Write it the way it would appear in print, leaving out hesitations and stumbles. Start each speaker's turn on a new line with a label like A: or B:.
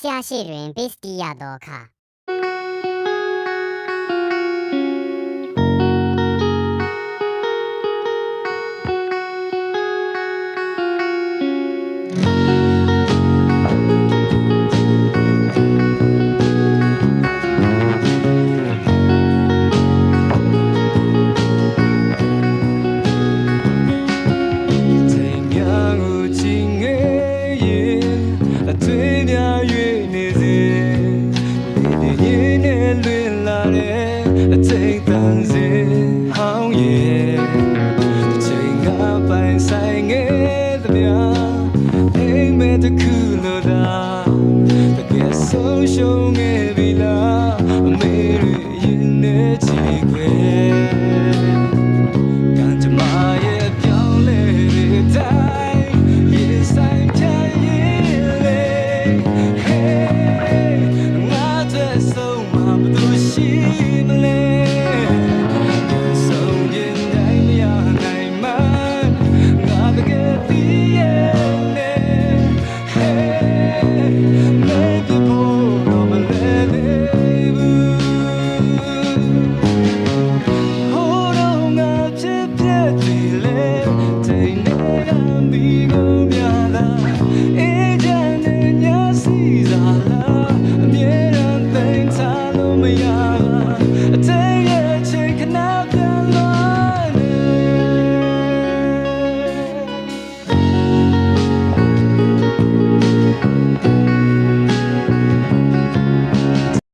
A: ရှာရှိတွင်ပေးစတီရသောအခါ
B: ဆုံးရှုံးခဲ့ပြီလားအမေရင်နဲ့ချီခွေကံကြမ္မာရဲ့ပြောင်းလဲတဲ့တိုင်းရေဆိုင်ချင်ရင်လေ Hey ငါတဲ့ဆုံးမဘသူရှိမလဲဆုံးရင်တိုင်းမရနိုင်မှငါတကယ်သိရဲ့ Hold on, I'll tip you.